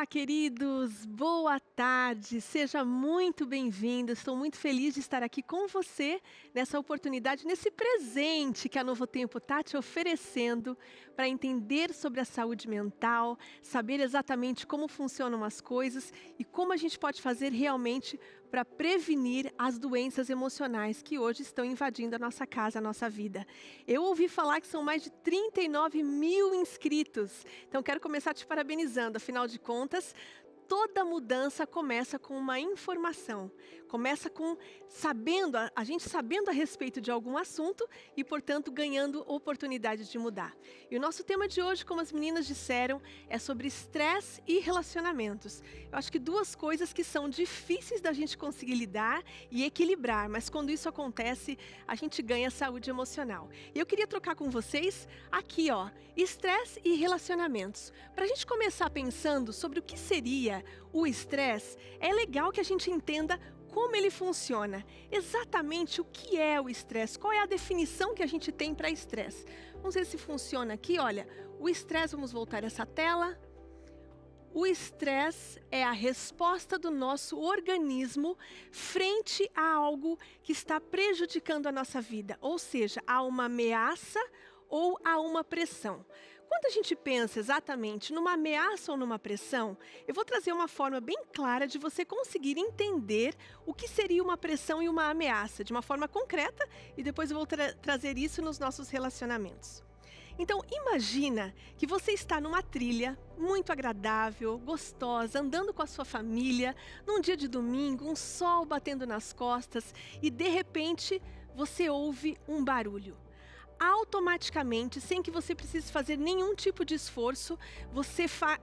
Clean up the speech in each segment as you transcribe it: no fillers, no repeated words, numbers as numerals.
Olá, queridos! Boa tarde! Seja muito bem-vindo. Estou muito feliz de estar aqui com você nessa oportunidade, nesse presente que a Novo Tempo está te oferecendo para entender sobre a saúde mental, saber exatamente como funcionam as coisas e como a gente pode fazer realmente para prevenir as doenças emocionais que hoje estão invadindo a nossa casa, a nossa vida. Eu ouvi falar que são mais de 39 mil inscritos, então quero começar te parabenizando, afinal de contas, toda mudança começa com uma informação, começa com a gente sabendo a respeito de algum assunto e, portanto, ganhando oportunidade de mudar. E o nosso tema de hoje, como as meninas disseram, é sobre estresse e relacionamentos. Eu acho que duas coisas que são difíceis da gente conseguir lidar e equilibrar, mas quando isso acontece, a gente ganha saúde emocional. E eu queria trocar com vocês aqui, estresse e relacionamentos. Para a gente começar pensando sobre o que seria o estresse, é legal que a gente entenda como ele funciona, exatamente o que é o estresse, qual é a definição que a gente tem para estresse. Vamos ver se funciona aqui, olha, o estresse, vamos voltar essa tela. O estresse é a resposta do nosso organismo frente a algo que está prejudicando a nossa vida, ou seja, a uma ameaça ou a uma pressão. Quando a gente pensa exatamente numa ameaça ou numa pressão, eu vou trazer uma forma bem clara de você conseguir entender o que seria uma pressão e uma ameaça, de uma forma concreta, e depois eu vou trazer isso nos nossos relacionamentos. Então, imagina que você está numa trilha muito agradável, gostosa, andando com a sua família, num dia de domingo, um sol batendo nas costas e, de repente, você ouve um barulho. Automaticamente, sem que você precise fazer nenhum tipo de esforço,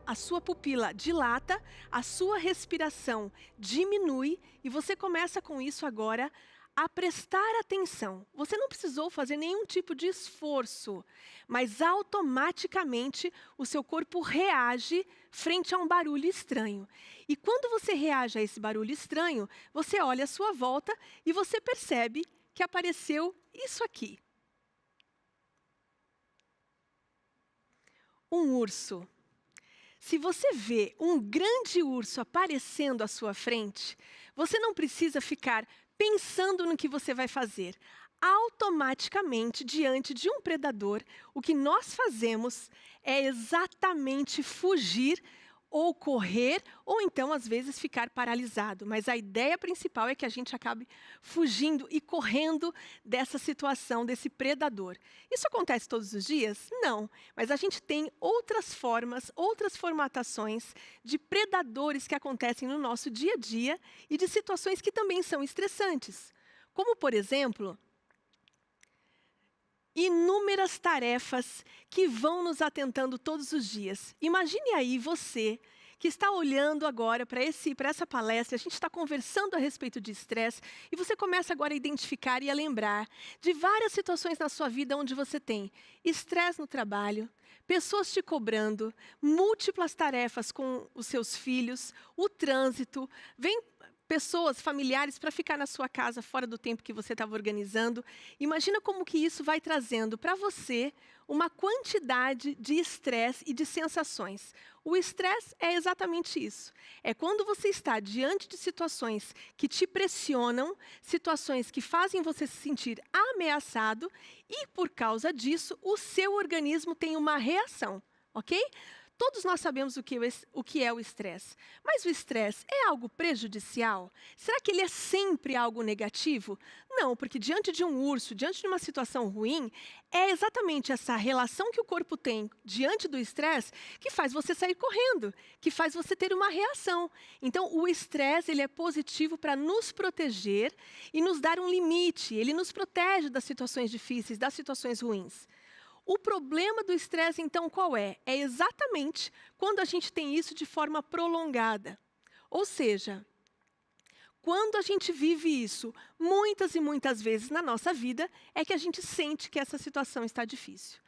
a sua pupila dilata, a sua respiração diminui e você começa com isso agora a prestar atenção. Você não precisou fazer nenhum tipo de esforço, mas automaticamente o seu corpo reage frente a um barulho estranho. E quando você reage a esse barulho estranho, você olha à sua volta e você percebe que apareceu isso aqui. Um urso. Se você vê um grande urso aparecendo à sua frente, você não precisa ficar pensando no que você vai fazer. Automaticamente, diante de um predador, o que nós fazemos é exatamente fugir ou correr, ou então, às vezes, ficar paralisado. Mas a ideia principal é que a gente acabe fugindo e correndo dessa situação, desse predador. Isso acontece todos os dias? Não. Mas a gente tem outras formas, outras formatações de predadores que acontecem no nosso dia a dia e de situações que também são estressantes. Como, por exemplo, inúmeras tarefas que vão nos atentando todos os dias. Imagine aí você que está olhando agora para essa palestra, a gente está conversando a respeito de estresse, e você começa agora a identificar e a lembrar de várias situações na sua vida onde você tem estresse no trabalho, pessoas te cobrando, múltiplas tarefas com os seus filhos, o trânsito, vem pessoas, familiares, para ficar na sua casa fora do tempo que você estava organizando. Imagina como que isso vai trazendo para você uma quantidade de estresse e de sensações. O estresse é exatamente isso. É quando você está diante de situações que te pressionam, situações que fazem você se sentir ameaçado e, por causa disso, o seu organismo tem uma reação, ok? Todos nós sabemos o que é o estresse, mas o estresse é algo prejudicial? Será que ele é sempre algo negativo? Não, porque diante de um urso, diante de uma situação ruim, é exatamente essa relação que o corpo tem diante do estresse que faz você sair correndo, que faz você ter uma reação. Então, o estresse ele é positivo para nos proteger e nos dar um limite, ele nos protege das situações difíceis, das situações ruins. O problema do estresse, então, qual é? É exatamente quando a gente tem isso de forma prolongada. Ou seja, quando a gente vive isso muitas e muitas vezes na nossa vida, é que a gente sente que essa situação está difícil.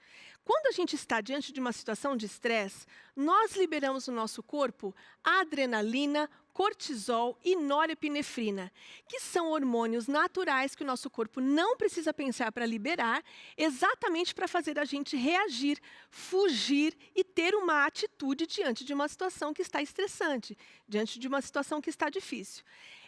Quando a gente está diante de uma situação de estresse, nós liberamos no nosso corpo adrenalina, cortisol e norepinefrina, que são hormônios naturais que o nosso corpo não precisa pensar para liberar, exatamente para fazer a gente reagir, fugir e ter uma atitude diante de uma situação que está estressante, diante de uma situação que está difícil.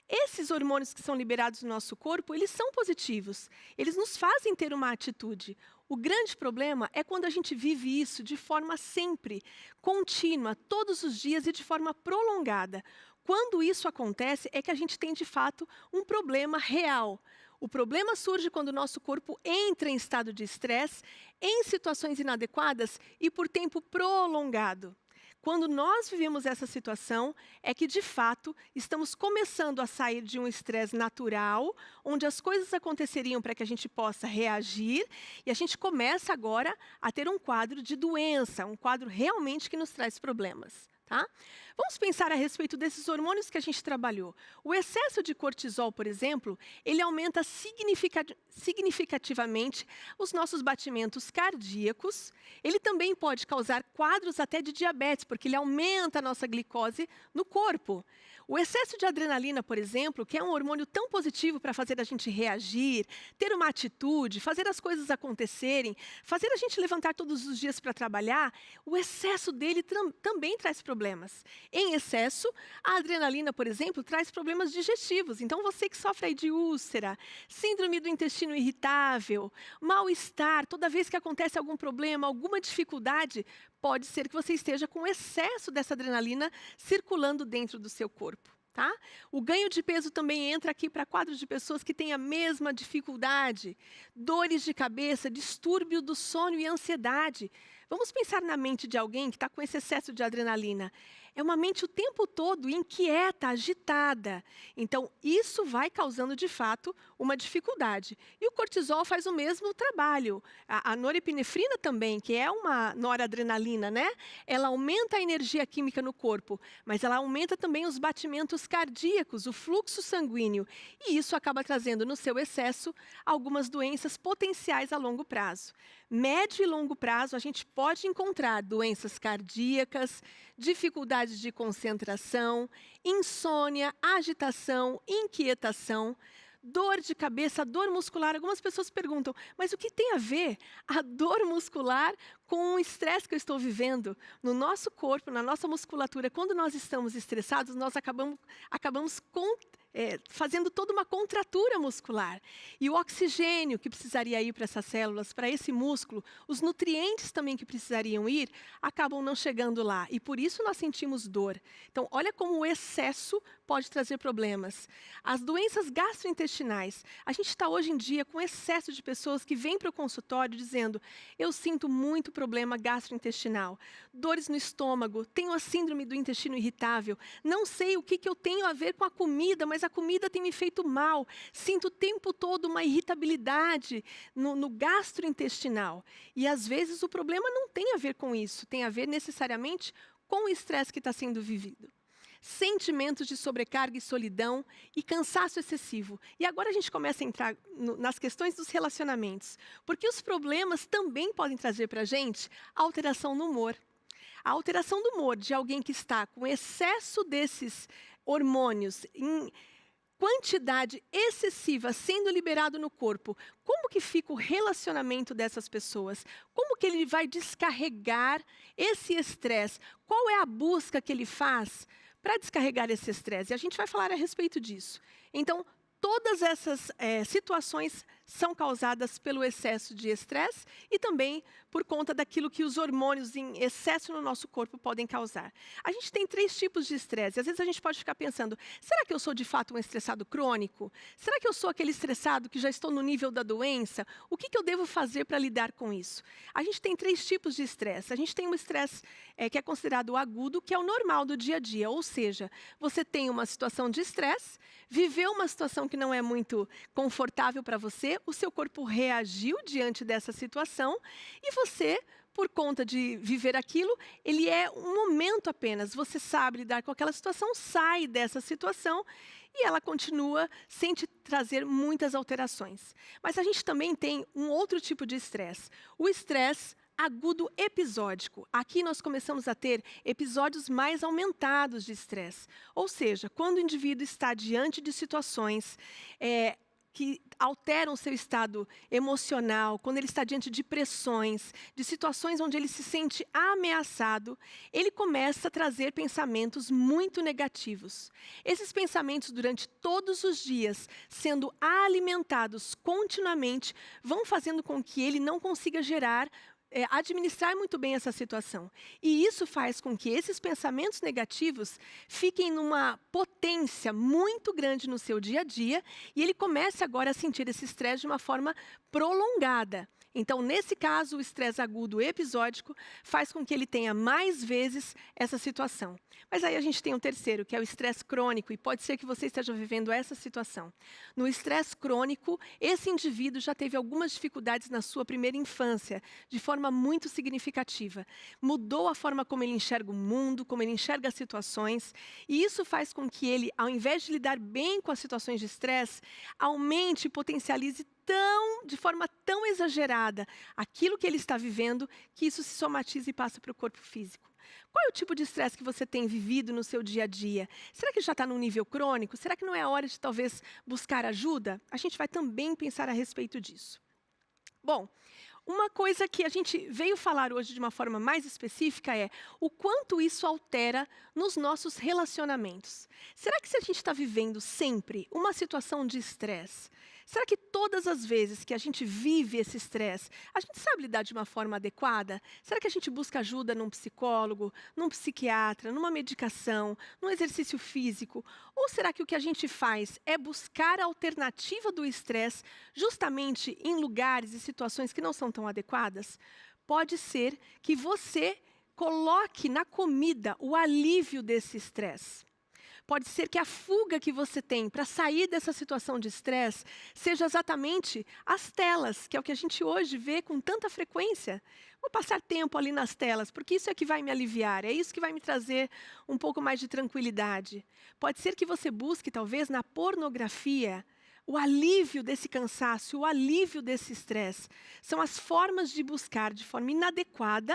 Esses hormônios que são liberados no nosso corpo, eles são positivos, eles nos fazem ter uma atitude. O grande problema é quando a gente vive isso de forma sempre, contínua, todos os dias e de forma prolongada. Quando isso acontece, é que a gente tem, de fato, um problema real. O problema surge quando o nosso corpo entra em estado de estresse, em situações inadequadas e por tempo prolongado. Quando nós vivemos essa situação, é que, de fato, estamos começando a sair de um estresse natural, onde as coisas aconteceriam para que a gente possa reagir, e a gente começa agora a ter um quadro de doença, um quadro realmente que nos traz problemas. Tá? Vamos pensar a respeito desses hormônios que a gente trabalhou. O excesso de cortisol, por exemplo, ele aumenta significativamente os nossos batimentos cardíacos. Ele também pode causar quadros até de diabetes, porque ele aumenta a nossa glicose no corpo. O excesso de adrenalina, por exemplo, que é um hormônio tão positivo para fazer a gente reagir, ter uma atitude, fazer as coisas acontecerem, fazer a gente levantar todos os dias para trabalhar, o excesso dele também traz problemas. Em excesso, a adrenalina, por exemplo, traz problemas digestivos. Então, você que sofre aí de úlcera, síndrome do intestino irritável, mal-estar, toda vez que acontece algum problema, alguma dificuldade, pode ser que você esteja com excesso dessa adrenalina circulando dentro do seu corpo. Tá? O ganho de peso também entra aqui para quadros de pessoas que têm a mesma dificuldade. Dores de cabeça, distúrbio do sono e ansiedade. Vamos pensar na mente de alguém que está com esse excesso de adrenalina. É uma mente o tempo todo inquieta, agitada. Então, isso vai causando, de fato, uma dificuldade. E o cortisol faz o mesmo trabalho. A norepinefrina também, que é uma noradrenalina, né? Ela aumenta a energia química no corpo, mas ela aumenta também os batimentos cardíacos, o fluxo sanguíneo. E isso acaba trazendo, no seu excesso, algumas doenças potenciais a longo prazo. Médio e longo prazo, a gente pode encontrar doenças cardíacas, dificuldades de concentração, insônia, agitação, inquietação, dor de cabeça, dor muscular. Algumas pessoas perguntam, mas o que tem a ver a dor muscular com o estresse que eu estou vivendo? No nosso corpo, na nossa musculatura, quando nós estamos estressados, nós acabamos fazendo toda uma contratura muscular. E o oxigênio que precisaria ir para essas células, para esse músculo, os nutrientes também que precisariam ir, acabam não chegando lá. E por isso nós sentimos dor. Então, olha como o excesso pode trazer problemas. As doenças gastrointestinais. A gente está hoje em dia com excesso de pessoas que vêm para o consultório dizendo, eu sinto muito problema gastrointestinal, dores no estômago, tenho a síndrome do intestino irritável, não sei o que eu tenho a ver com a comida, mas a comida tem me feito mal, sinto o tempo todo uma irritabilidade no gastrointestinal. E às vezes o problema não tem a ver com isso, tem a ver necessariamente com o estresse que está sendo vivido. Sentimentos de sobrecarga e solidão e cansaço excessivo. E agora a gente começa a entrar nas questões dos relacionamentos, porque os problemas também podem trazer para a gente alteração no humor. A alteração do humor de alguém que está com excesso desses hormônios em quantidade excessiva sendo liberado no corpo, como que fica o relacionamento dessas pessoas? Como que ele vai descarregar esse estresse? Qual é a busca que ele faz para descarregar esse estresse? E a gente vai falar a respeito disso. Então, todas essas situações são causadas pelo excesso de estresse e também por conta daquilo que os hormônios em excesso no nosso corpo podem causar. A gente tem 3 tipos de estresse. Às vezes a gente pode ficar pensando, será que eu sou de fato um estressado crônico? Será que eu sou aquele estressado que já estou no nível da doença? O que eu devo fazer para lidar com isso? A gente tem 3 tipos de estresse. A gente tem um estresse que é considerado agudo, que é o normal do dia a dia. Ou seja, você tem uma situação de estresse, viveu uma situação que não é muito confortável para você, o seu corpo reagiu diante dessa situação e você, por conta de viver aquilo, ele é um momento apenas. Você sabe lidar com aquela situação, sai dessa situação e ela continua sem te trazer muitas alterações. Mas a gente também tem um outro tipo de estresse, o estresse agudo episódico. Aqui nós começamos a ter episódios mais aumentados de estresse. Ou seja, quando o indivíduo está diante de situações que alteram o seu estado emocional, quando ele está diante de pressões, de situações onde ele se sente ameaçado, ele começa a trazer pensamentos muito negativos. Esses pensamentos, durante todos os dias, sendo alimentados continuamente, vão fazendo com que ele não consiga administrar muito bem essa situação. E isso faz com que esses pensamentos negativos fiquem numa potência muito grande no seu dia a dia e ele comece agora a sentir esse estresse de uma forma prolongada. Então, nesse caso, o estresse agudo episódico faz com que ele tenha mais vezes essa situação. Mas aí a gente tem um terceiro, que é o estresse crônico, e pode ser que você esteja vivendo essa situação. No estresse crônico, esse indivíduo já teve algumas dificuldades na sua primeira infância, de forma muito significativa. Mudou a forma como ele enxerga o mundo, como ele enxerga as situações, e isso faz com que ele, ao invés de lidar bem com as situações de estresse, aumente e potencialize de forma tão exagerada aquilo que ele está vivendo, que isso se somatiza e passa para o corpo físico. Qual é o tipo de estresse que você tem vivido no seu dia a dia? Será que já está num nível crônico? Será que não é a hora de talvez buscar ajuda? A gente vai também pensar a respeito disso. Bom, uma coisa que a gente veio falar hoje de uma forma mais específica é o quanto isso altera nos nossos relacionamentos. Será que se a gente está vivendo sempre uma situação de estresse, será que todas as vezes que a gente vive esse estresse, a gente sabe lidar de uma forma adequada? Será que a gente busca ajuda num psicólogo, num psiquiatra, numa medicação, num exercício físico? Ou será que o que a gente faz é buscar a alternativa do estresse justamente em lugares e situações que não são tão adequadas? Pode ser que você coloque na comida o alívio desse estresse. Pode ser que a fuga que você tem para sair dessa situação de estresse seja exatamente as telas, que é o que a gente hoje vê com tanta frequência. Vou passar tempo ali nas telas, porque isso é que vai me aliviar, é isso que vai me trazer um pouco mais de tranquilidade. Pode ser que você busque, talvez, na pornografia, o alívio desse cansaço, o alívio desse estresse. São as formas de buscar, de forma inadequada,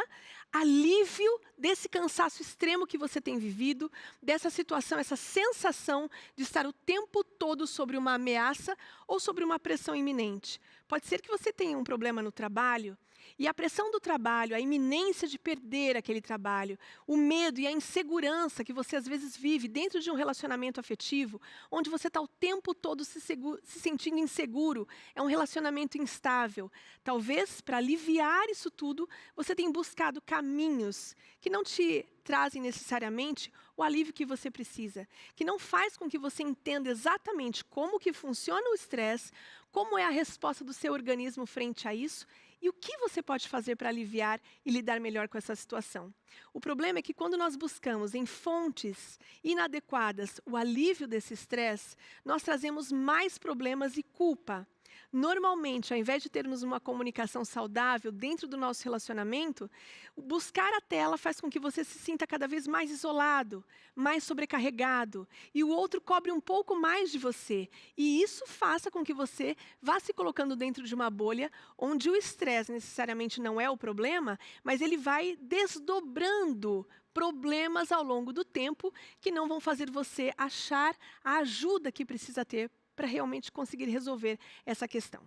alívio desse cansaço extremo que você tem vivido, dessa situação, essa sensação de estar o tempo todo sobre uma ameaça ou sobre uma pressão iminente. Pode ser que você tenha um problema no trabalho, e a pressão do trabalho, a iminência de perder aquele trabalho, o medo e a insegurança que você às vezes vive dentro de um relacionamento afetivo, onde você está o tempo todo se sentindo inseguro, é um relacionamento instável. Talvez, para aliviar isso tudo, você tenha buscado caminhos que não te trazem necessariamente o alívio que você precisa, que não faz com que você entenda exatamente como que funciona o estresse, como é a resposta do seu organismo frente a isso, e o que você pode fazer para aliviar e lidar melhor com essa situação? O problema é que quando nós buscamos em fontes inadequadas o alívio desse estresse, nós trazemos mais problemas e culpa. Normalmente, ao invés de termos uma comunicação saudável dentro do nosso relacionamento, buscar a tela faz com que você se sinta cada vez mais isolado, mais sobrecarregado, e o outro cobre um pouco mais de você. E isso faça com que você vá se colocando dentro de uma bolha onde o estresse necessariamente não é o problema, mas ele vai desdobrando problemas ao longo do tempo que não vão fazer você achar a ajuda que precisa ter para realmente conseguir resolver essa questão.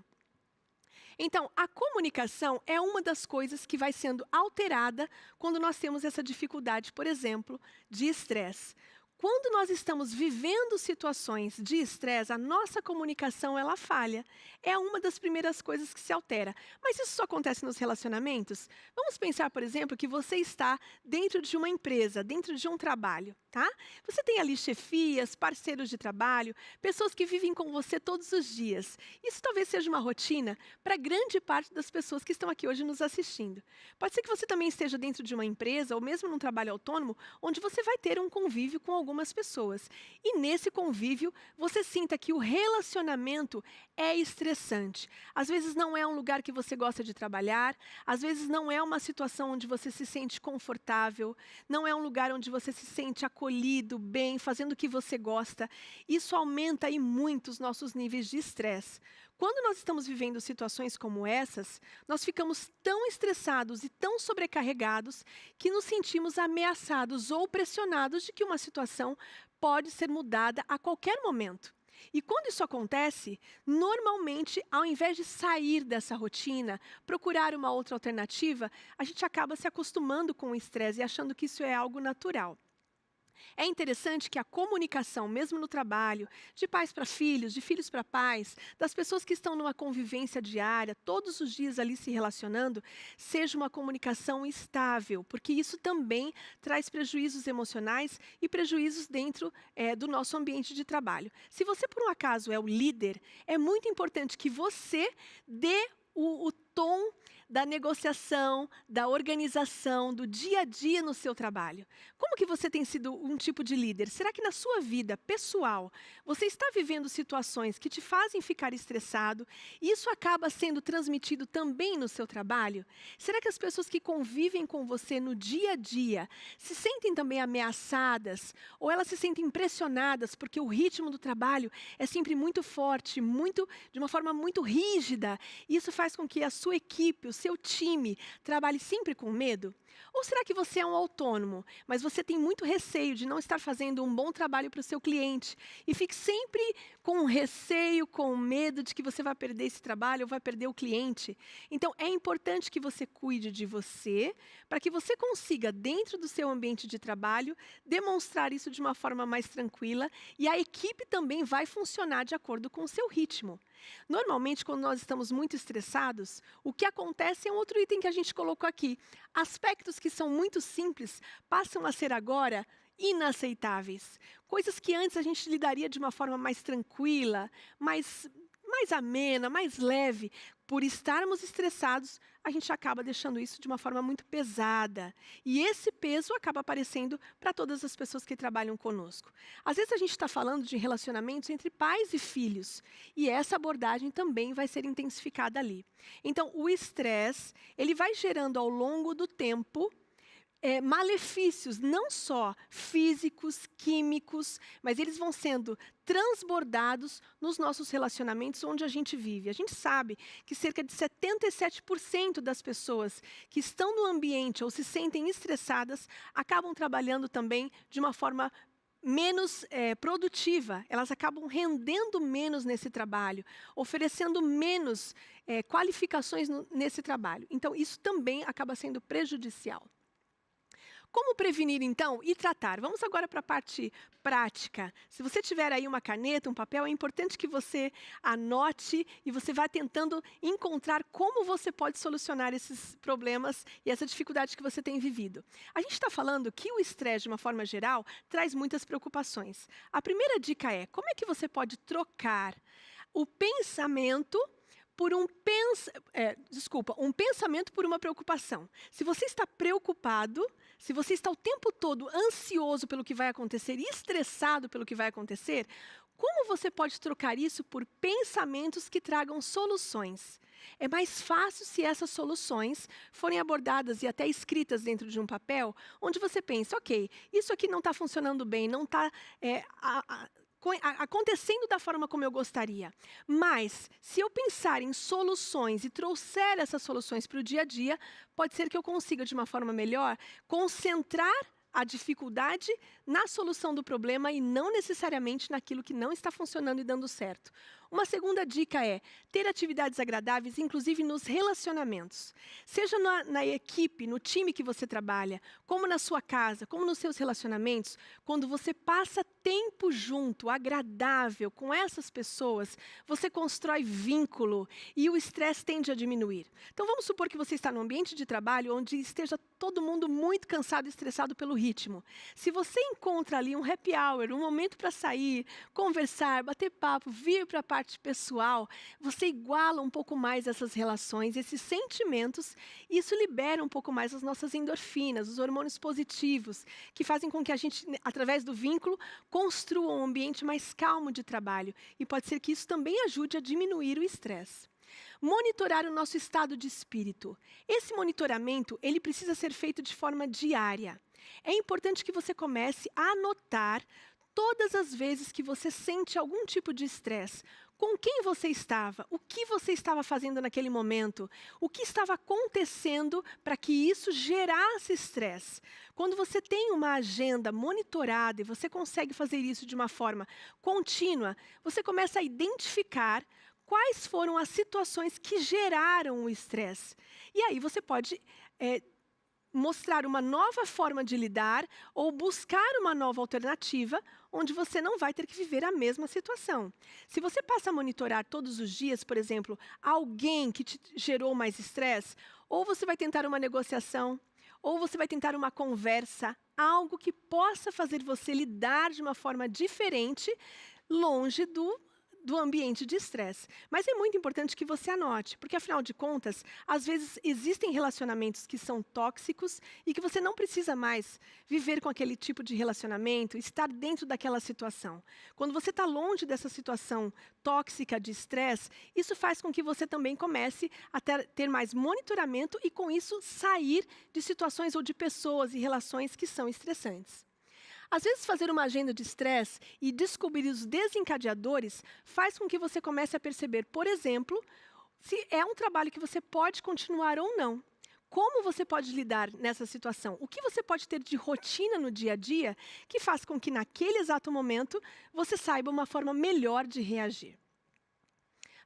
Então, a comunicação é uma das coisas que vai sendo alterada quando nós temos essa dificuldade, por exemplo, de estresse. Quando nós estamos vivendo situações de estresse, a nossa comunicação ela falha. É uma das primeiras coisas que se altera. Mas isso só acontece nos relacionamentos? Vamos pensar, por exemplo, que você está dentro de uma empresa, dentro de um trabalho, tá? Você tem ali chefias, parceiros de trabalho, pessoas que vivem com você todos os dias. Isso talvez seja uma rotina para grande parte das pessoas que estão aqui hoje nos assistindo. Pode ser que você também esteja dentro de uma empresa ou mesmo num trabalho autônomo, onde você vai ter um convívio com algumas pessoas. E nesse convívio, você sinta que o relacionamento é estressante. Às vezes não é um lugar que você gosta de trabalhar, às vezes não é uma situação onde você se sente confortável, não é um lugar onde você se sente acolhido, acolhido, bem, fazendo o que você gosta, isso aumenta aí muito os nossos níveis de estresse. Quando nós estamos vivendo situações como essas, nós ficamos tão estressados e tão sobrecarregados que nos sentimos ameaçados ou pressionados de que uma situação pode ser mudada a qualquer momento. E quando isso acontece, normalmente, ao invés de sair dessa rotina, procurar uma outra alternativa, a gente acaba se acostumando com o estresse e achando que isso é algo natural. É interessante que a comunicação, mesmo no trabalho, de pais para filhos, de filhos para pais, das pessoas que estão numa convivência diária, todos os dias ali se relacionando, seja uma comunicação estável, porque isso também traz prejuízos emocionais e prejuízos dentro do nosso ambiente de trabalho. Se você, por um acaso, é o líder, é muito importante que você dê o tom da negociação, da organização, do dia a dia no seu trabalho. Como que você tem sido um tipo de líder? Será que na sua vida pessoal, você está vivendo situações que te fazem ficar estressado e isso acaba sendo transmitido também no seu trabalho? Será que as pessoas que convivem com você no dia a dia se sentem também ameaçadas ou elas se sentem pressionadas porque o ritmo do trabalho é sempre muito forte, de uma forma muito rígida? E isso faz com que a sua equipe, o seu time, trabalhe sempre com medo? Ou será que você é um autônomo, mas você tem muito receio de não estar fazendo um bom trabalho para o seu cliente e fique sempre com receio, com medo de que você vai perder esse trabalho ou vai perder o cliente? Então, é importante que você cuide de você, para que você consiga, dentro do seu ambiente de trabalho, demonstrar isso de uma forma mais tranquila e a equipe também vai funcionar de acordo com o seu ritmo. Normalmente, quando nós estamos muito estressados, o que acontece é um outro item que a gente colocou aqui. Aspectos que são muito simples passam a ser agora inaceitáveis. Coisas que antes a gente lidaria de uma forma mais tranquila, mais amena, mais leve. Por estarmos estressados, a gente acaba deixando isso de uma forma muito pesada. E esse peso acaba aparecendo para todas as pessoas que trabalham conosco. Às vezes a gente está falando de relacionamentos entre pais e filhos. E essa abordagem também vai ser intensificada ali. Então, o estresse, ele vai gerando ao longo do tempo malefícios, não só físicos, químicos, mas eles vão sendo transbordados nos nossos relacionamentos onde a gente vive. A gente sabe que cerca de 77% das pessoas que estão no ambiente ou se sentem estressadas acabam trabalhando também de uma forma menos produtiva. Elas acabam rendendo menos nesse trabalho, oferecendo menos qualificações nesse trabalho. Então, isso também acaba sendo prejudicial. Como prevenir, então, e tratar? Vamos agora para a parte prática. Se você tiver aí uma caneta, um papel, é importante que você anote e você vá tentando encontrar como você pode solucionar esses problemas e essa dificuldade que você tem vivido. A gente está falando que o estresse, de uma forma geral, traz muitas preocupações. A primeira dica é, como é que você pode trocar o pensamento por um pensamento por uma preocupação. Se você está preocupado, se você está o tempo todo ansioso pelo que vai acontecer e estressado pelo que vai acontecer, como você pode trocar isso por pensamentos que tragam soluções? É mais fácil se essas soluções forem abordadas e até escritas dentro de um papel, onde você pensa, ok, isso aqui não está funcionando bem, não está acontecendo da forma como eu gostaria. Mas, se eu pensar em soluções e trouxer essas soluções para o dia a dia, pode ser que eu consiga, de uma forma melhor, concentrar a dificuldade na solução do problema e não necessariamente naquilo que não está funcionando e dando certo. Uma segunda dica é ter atividades agradáveis, inclusive nos relacionamentos. Seja na equipe, no time que você trabalha, como na sua casa, como nos seus relacionamentos, quando você passa tempo junto, agradável, com essas pessoas, você constrói vínculo e o estresse tende a diminuir. Então vamos supor que você está num ambiente de trabalho onde esteja todo mundo muito cansado e estressado pelo ritmo. Se você encontra ali um happy hour, um momento para sair, conversar, bater papo, vir para a parte pessoal, você iguala um pouco mais essas relações, esses sentimentos, e isso libera um pouco mais as nossas endorfinas, os hormônios positivos, que fazem com que a gente, através do vínculo, construa um ambiente mais calmo de trabalho e pode ser que isso também ajude a diminuir o estresse. Monitorar o nosso estado de espírito. Esse monitoramento, ele precisa ser feito de forma diária. É importante que você comece a anotar todas as vezes que você sente algum tipo de estresse. Com quem você estava? O que você estava fazendo naquele momento? O que estava acontecendo para que isso gerasse estresse? Quando você tem uma agenda monitorada e você consegue fazer isso de uma forma contínua, você começa a identificar quais foram as situações que geraram o estresse. E aí você pode mostrar uma nova forma de lidar ou buscar uma nova alternativa onde você não vai ter que viver a mesma situação. Se você passa a monitorar todos os dias, por exemplo, alguém que te gerou mais estresse, ou você vai tentar uma negociação, ou você vai tentar uma conversa, algo que possa fazer você lidar de uma forma diferente, longe do ambiente de estresse. Mas é muito importante que você anote, porque afinal de contas, às vezes existem relacionamentos que são tóxicos e que você não precisa mais viver com aquele tipo de relacionamento, estar dentro daquela situação. Quando você está longe dessa situação tóxica de estresse, isso faz com que você também comece a ter mais monitoramento e com isso sair de situações ou de pessoas e relações que são estressantes. Às vezes, fazer uma agenda de estresse e descobrir os desencadeadores faz com que você comece a perceber, por exemplo, se é um trabalho que você pode continuar ou não. Como você pode lidar nessa situação? O que você pode ter de rotina no dia a dia que faz com que, naquele exato momento, você saiba uma forma melhor de reagir?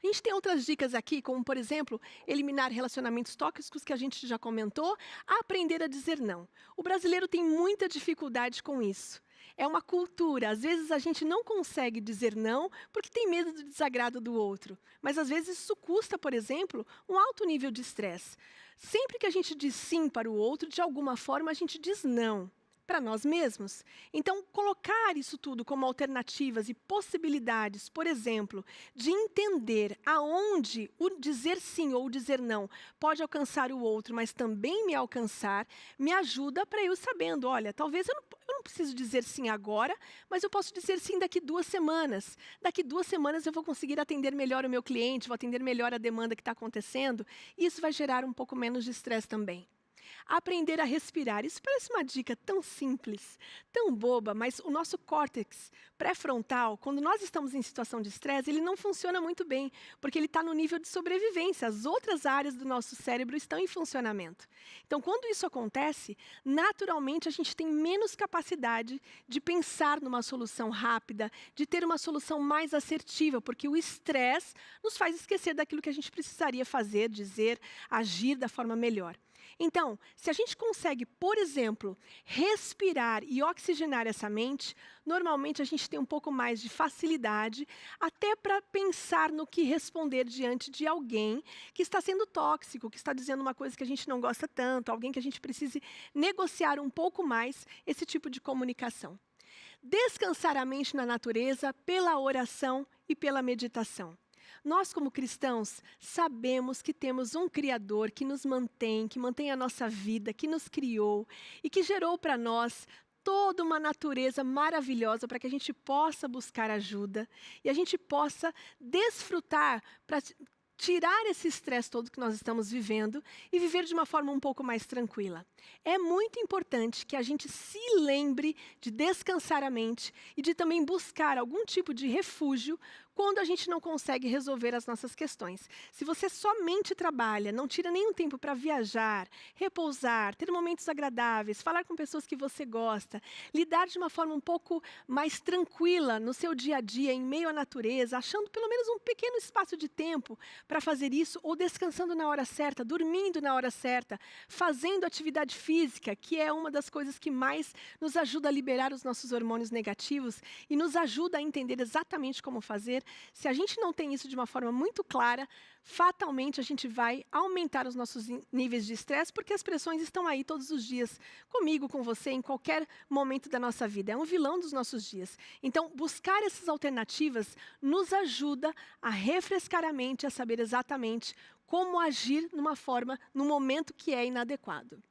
A gente tem outras dicas aqui, como, por exemplo, eliminar relacionamentos tóxicos, que a gente já comentou, aprender a dizer não. O brasileiro tem muita dificuldade com isso. É uma cultura. Às vezes a gente não consegue dizer não porque tem medo do desagrado do outro. Mas às vezes isso custa, por exemplo, um alto nível de estresse. Sempre que a gente diz sim para o outro, de alguma forma a gente diz não para nós mesmos. Então, colocar isso tudo como alternativas e possibilidades, por exemplo, de entender aonde o dizer sim ou o dizer não pode alcançar o outro, mas também me alcançar, me ajuda para eu sabendo, olha, talvez eu não preciso dizer sim agora, mas eu posso dizer sim daqui 2 semanas. Daqui 2 semanas eu vou conseguir atender melhor o meu cliente, vou atender melhor a demanda que está acontecendo, e isso vai gerar um pouco menos de estresse também. Aprender a respirar. Isso parece uma dica tão simples, tão boba, mas o nosso córtex pré-frontal, quando nós estamos em situação de estresse, ele não funciona muito bem, porque ele está no nível de sobrevivência. As outras áreas do nosso cérebro estão em funcionamento. Então, quando isso acontece, naturalmente a gente tem menos capacidade de pensar numa solução rápida, de ter uma solução mais assertiva, porque o estresse nos faz esquecer daquilo que a gente precisaria fazer, dizer, agir da forma melhor. Então, se a gente consegue, por exemplo, respirar e oxigenar essa mente, normalmente a gente tem um pouco mais de facilidade até para pensar no que responder diante de alguém que está sendo tóxico, que está dizendo uma coisa que a gente não gosta tanto, alguém que a gente precise negociar um pouco mais esse tipo de comunicação. Descansar a mente na natureza pela oração e pela meditação. Nós, como cristãos, sabemos que temos um Criador que nos mantém, que mantém a nossa vida, que nos criou e que gerou para nós toda uma natureza maravilhosa para que a gente possa buscar ajuda e a gente possa desfrutar para tirar esse estresse todo que nós estamos vivendo e viver de uma forma um pouco mais tranquila. É muito importante que a gente se lembre de descansar a mente e de também buscar algum tipo de refúgio quando a gente não consegue resolver as nossas questões. Se você somente trabalha, não tira nenhum tempo para viajar, repousar, ter momentos agradáveis, falar com pessoas que você gosta, lidar de uma forma um pouco mais tranquila no seu dia a dia, em meio à natureza, achando pelo menos um pequeno espaço de tempo para fazer isso, ou descansando na hora certa, dormindo na hora certa, fazendo atividade física, que é uma das coisas que mais nos ajuda a liberar os nossos hormônios negativos e nos ajuda a entender exatamente como fazer. Se a gente não tem isso de uma forma muito clara, fatalmente a gente vai aumentar os nossos níveis de estresse, porque as pressões estão aí todos os dias, comigo, com você, em qualquer momento da nossa vida. É um vilão dos nossos dias. Então, buscar essas alternativas nos ajuda a refrescar a mente, a saber exatamente como agir numa forma, num momento que é inadequado.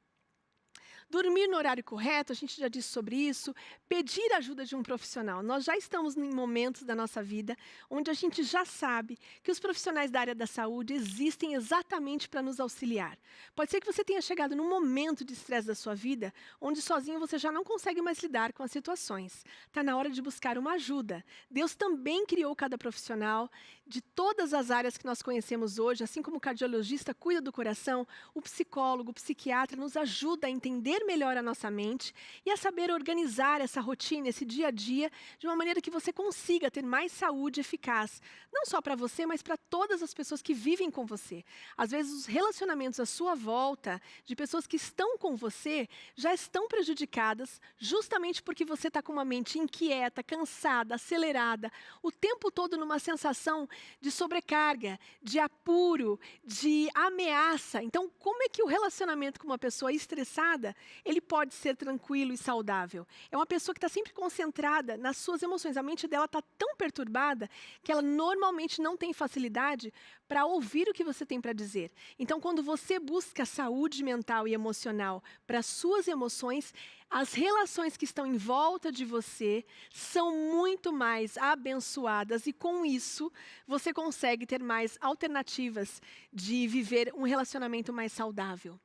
Dormir no horário correto, a gente já disse sobre isso. Pedir ajuda de um profissional. Nós já estamos em momentos da nossa vida onde a gente já sabe que os profissionais da área da saúde existem exatamente para nos auxiliar. Pode ser que você tenha chegado num momento de estresse da sua vida onde sozinho você já não consegue mais lidar com as situações. Está na hora de buscar uma ajuda. Deus também criou cada profissional de todas as áreas que nós conhecemos hoje, assim como o cardiologista cuida do coração, o psicólogo, o psiquiatra nos ajuda a entender melhor a nossa mente e a saber organizar essa rotina, esse dia a dia, de uma maneira que você consiga ter mais saúde eficaz. Não só para você, mas para todas as pessoas que vivem com você. Às vezes os relacionamentos à sua volta, de pessoas que estão com você, já estão prejudicadas justamente porque você está com uma mente inquieta, cansada, acelerada, o tempo todo numa sensação de sobrecarga, de apuro, de ameaça. Então, como é que o relacionamento com uma pessoa estressada, ele pode ser tranquilo e saudável? É uma pessoa que está sempre concentrada nas suas emoções. A mente dela está tão perturbada que ela normalmente não tem facilidade para ouvir o que você tem para dizer. Então, quando você busca saúde mental e emocional para suas emoções, as relações que estão em volta de você são muito mais abençoadas e, com isso, você consegue ter mais alternativas de viver um relacionamento mais saudável.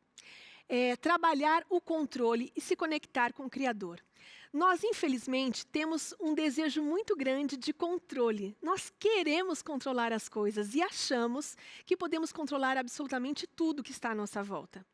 Trabalhar o controle e se conectar com o Criador. Nós, infelizmente, temos um desejo muito grande de controle. Nós queremos controlar as coisas e achamos que podemos controlar absolutamente tudo que está à nossa volta.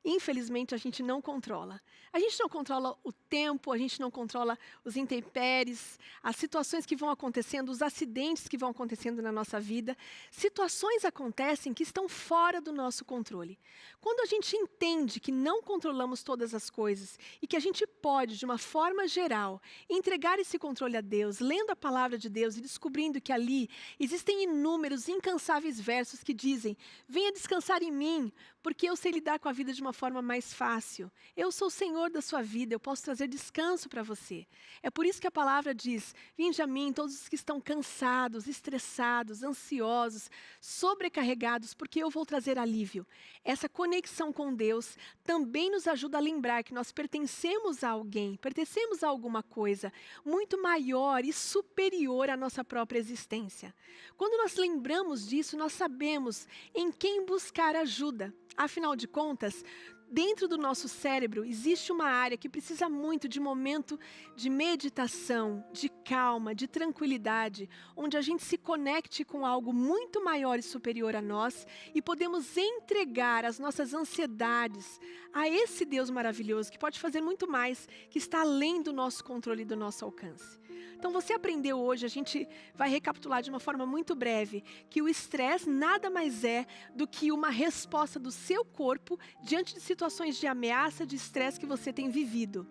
Infelizmente, a gente não controla. A gente não controla o tempo, a gente não controla os intempéries, as situações que vão acontecendo, os acidentes que vão acontecendo na nossa vida. Situações acontecem que estão fora do nosso controle. Quando a gente entende que não controlamos todas as coisas e que a gente pode, de uma forma geral, entregar esse controle a Deus, lendo a palavra de Deus e descobrindo que ali existem inúmeros, incansáveis versos que dizem: venha descansar em mim, porque eu sei lidar com a vida de uma forma mais fácil. Eu sou o Senhor da sua vida, eu posso trazer descanso para você. É por isso que a palavra diz: vinde a mim todos os que estão cansados, estressados, ansiosos, sobrecarregados, porque eu vou trazer alívio. Essa conexão com Deus também nos ajuda a lembrar que nós pertencemos a alguém, pertencemos a alguma coisa muito maior e superior à nossa própria existência. Quando nós lembramos disso, nós sabemos em quem buscar ajuda. Afinal de contas, dentro do nosso cérebro existe uma área que precisa muito de momento de meditação, de calma, de tranquilidade, onde a gente se conecte com algo muito maior e superior a nós e podemos entregar as nossas ansiedades a esse Deus maravilhoso que pode fazer muito mais, que está além do nosso controle e do nosso alcance. Então você aprendeu hoje, a gente vai recapitular de uma forma muito breve, que o estresse nada mais é do que uma resposta do seu corpo diante de situações de ameaça, de estresse que você tem vivido.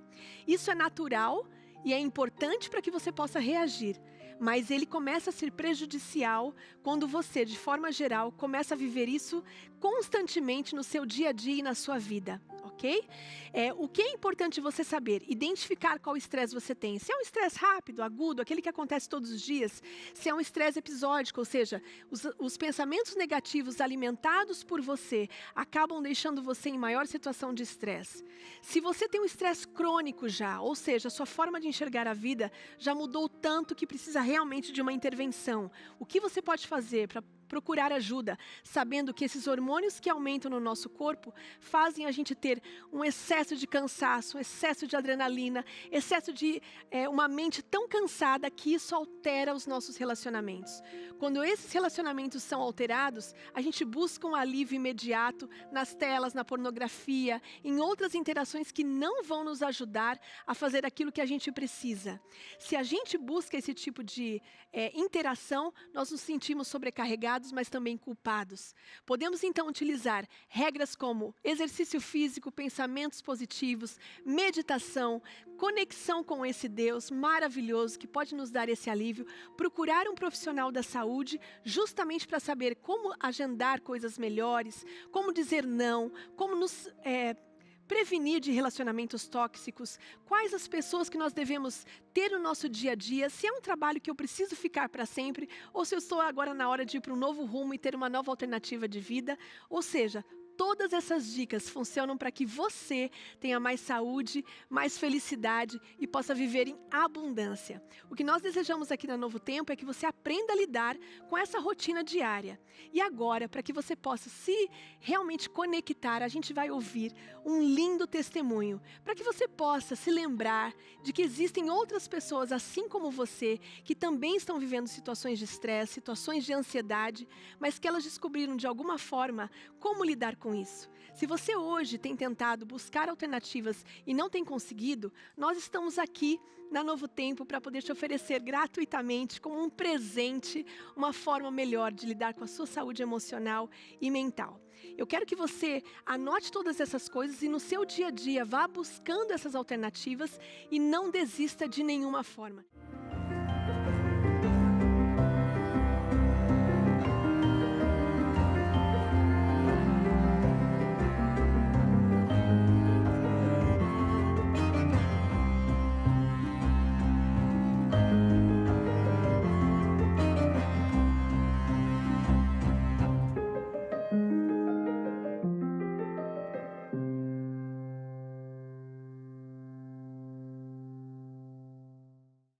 Isso é natural e é importante para que você possa reagir, mas ele começa a ser prejudicial quando você, de forma geral, começa a viver isso constantemente no seu dia a dia e na sua vida. Ok? O que é importante você saber? Identificar qual estresse você tem. Se é um estresse rápido, agudo, aquele que acontece todos os dias. Se é um estresse episódico, ou seja, os pensamentos negativos alimentados por você acabam deixando você em maior situação de estresse. Se você tem um estresse crônico já, ou seja, a sua forma de enxergar a vida já mudou tanto que precisa realmente de uma intervenção. O que você pode fazer para procurar ajuda, sabendo que esses hormônios que aumentam no nosso corpo fazem a gente ter um excesso de cansaço, um excesso de adrenalina, excesso de uma mente tão cansada que isso altera os nossos relacionamentos. Quando esses relacionamentos são alterados, a gente busca um alívio imediato nas telas, na pornografia, em outras interações que não vão nos ajudar a fazer aquilo que a gente precisa. Se a gente busca esse tipo de interação, nós nos sentimos sobrecarregados, mas também culpados. Podemos então utilizar regras como exercício físico, pensamentos positivos, meditação, conexão com esse Deus maravilhoso que pode nos dar esse alívio, procurar um profissional da saúde justamente para saber como agendar coisas melhores, como dizer não, como nos prevenir de relacionamentos tóxicos, quais as pessoas que nós devemos ter no nosso dia a dia, se é um trabalho que eu preciso ficar para sempre, ou se eu estou agora na hora de ir para um novo rumo e ter uma nova alternativa de vida. Ou seja, todas essas dicas funcionam para que você tenha mais saúde, mais felicidade e possa viver em abundância. O que nós desejamos aqui na Novo Tempo é que você aprenda a lidar com essa rotina diária. E agora, para que você possa se realmente conectar, a gente vai ouvir um lindo testemunho, para que você possa se lembrar de que existem outras pessoas assim como você, que também estão vivendo situações de estresse, situações de ansiedade, mas que elas descobriram de alguma forma como lidar com isso. Se você hoje tem tentado buscar alternativas e não tem conseguido, nós estamos aqui na Novo Tempo para poder te oferecer gratuitamente, como um presente, uma forma melhor de lidar com a sua saúde emocional e mental. Eu quero que você anote todas essas coisas e no seu dia a dia vá buscando essas alternativas e não desista de nenhuma forma.